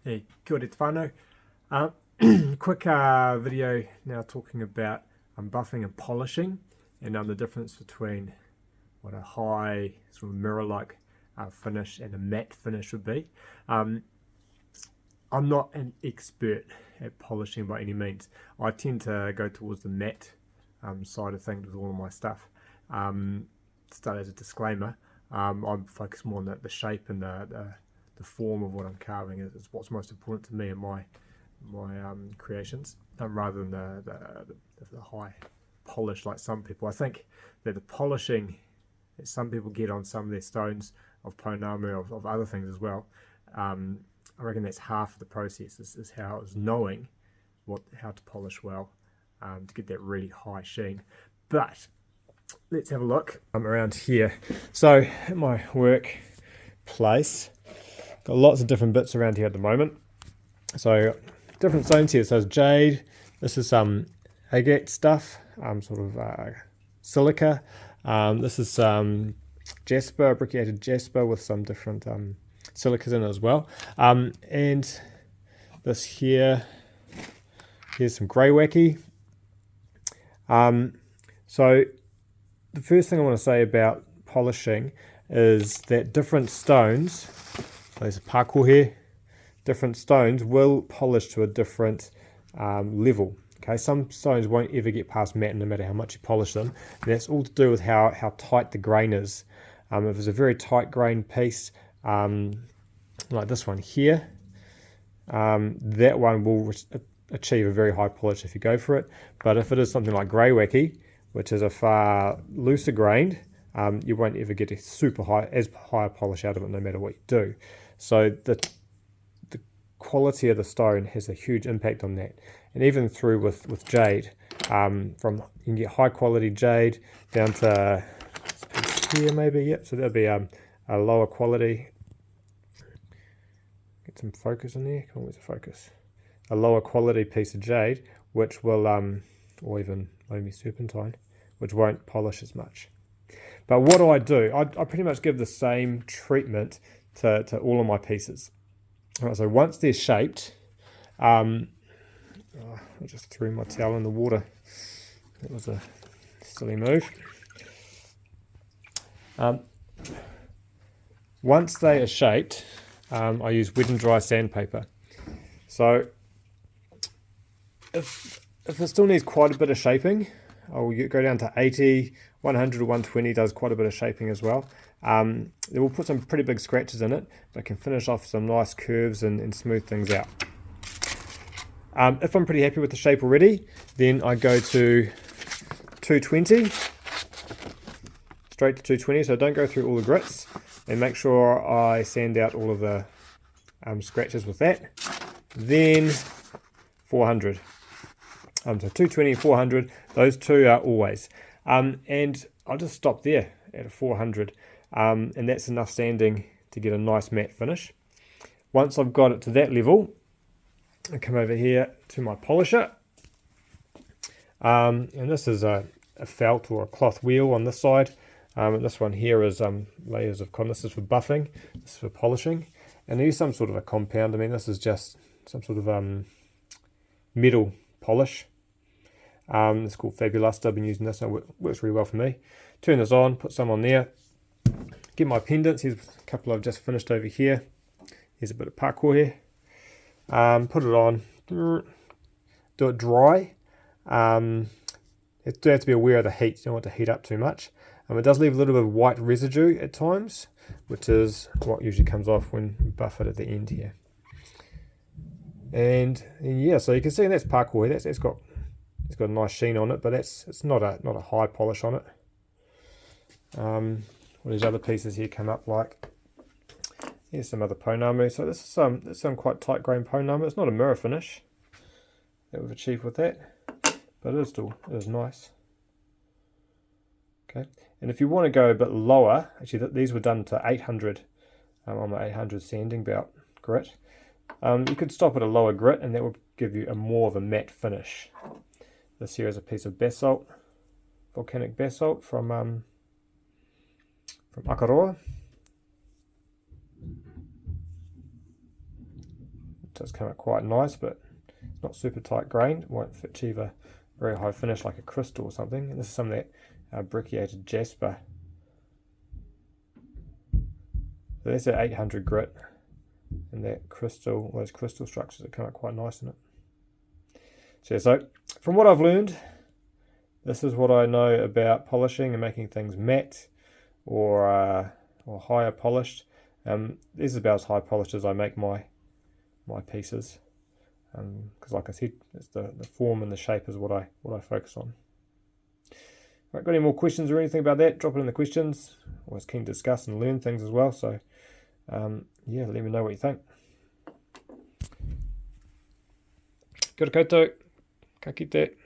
Hey, kia ora te whānau. Quick video now talking about buffing and polishing and the difference between what a high sort of mirror-like finish and a matte finish would be. I'm not an expert at polishing by any means. I tend to go towards the matte side of things with all of my stuff. Start as a disclaimer, I'm focused more on the shape and the form of what I'm carving is what's most important to me and my creations, rather than the high polish like some people. I think that the polishing that some people get on some of their stones of Pounamu, of other things as well, I reckon that's half of the process, is knowing how to polish well to get that really high sheen. But let's have a look. I'm around here. So at my workplace, got lots of different bits around here at the moment. So different stones here. So there's Jade. This is some agate stuff, sort of silica. This is jasper, briqueated jasper with some different silicas in it as well. And this here's some grey wacky. So the first thing I want to say about polishing is that different stones, there's a parkour here, different stones will polish to a different level. Okay, some stones won't ever get past matte no matter how much you polish them. And that's all to do with how tight the grain is. If it's a very tight grain piece, like this one here, that one will achieve a very high polish if you go for it. But if it is something like grey wacky, which is a far looser grained, you won't ever get a super high a polish out of it no matter what you do. So the quality of the stone has a huge impact on that. And even through with jade, you can get high quality jade down to this piece here maybe, yep, so that'll be a lower quality. Get some focus in there, come on, where's the focus? A lower quality piece of jade, which will, or even maybe serpentine, which won't polish as much. But what do? I pretty much give the same treatment to all of my pieces. All right, so once they're shaped, I just threw my towel in the water. That was a silly move. Once they are shaped, I use wet and dry sandpaper. So if it still needs quite a bit of shaping, I'll go down to 80, 100 or 120 does quite a bit of shaping as well. It will put some pretty big scratches in it, but can finish off some nice curves and smooth things out. If I'm pretty happy with the shape already, then I go to 220, straight to 220, so don't go through all the grits, and make sure I sand out all of the scratches with that. Then 400. So 220 and 400, those two are always. And I'll just stop there at a 400. And that's enough sanding to get a nice matte finish. Once I've got it to that level, I come over here to my polisher. And this is a felt or a cloth wheel on this side. And this one here is layers of cotton. This is for buffing, this is for polishing. And I use some sort of a compound. I mean, this is just some sort of metal polish. It's called Fabulous. I've been using this and it works really well for me. Turn this on, put some on there. Get my pendants. Here's a couple I've just finished over here. Here's a bit of parkour here. Put it on. Do it dry. You have to be aware of the heat. You don't want to heat up too much. It does leave a little bit of white residue at times, which is what usually comes off when you buff it at the end here. And yeah, so you can see that's parkour here. It's got a nice sheen on it, but it's not a high polish on it. What these other pieces here come up like. Here's some other Pounamu. So this is some quite tight grain Pounamu. It's not a mirror finish that we've achieved with that, but it is nice. Okay, and if you want to go a bit lower, actually these were done to 800 on my 800 sanding belt grit. You could stop at a lower grit, and that would give you more of a matte finish. This here is a piece of basalt, volcanic basalt from Akaroa. so it's come out quite nice, but it's not super tight grained. It won't achieve a very high finish like a crystal or something. And this is some of that brecciated jasper. So that's at 800 grit, and that crystal, those crystal structures that come out quite nice in it. So from what I've learned, this is what I know about polishing and making things matte or higher polished. This is about as high polished as I make my pieces, because like I said, it's the form and the shape is what I focus on. Right, got any more questions or anything about that? Drop it in the questions. Always keen to discuss and learn things as well. So yeah, let me know what you think. Kia ora koutou, ka kite.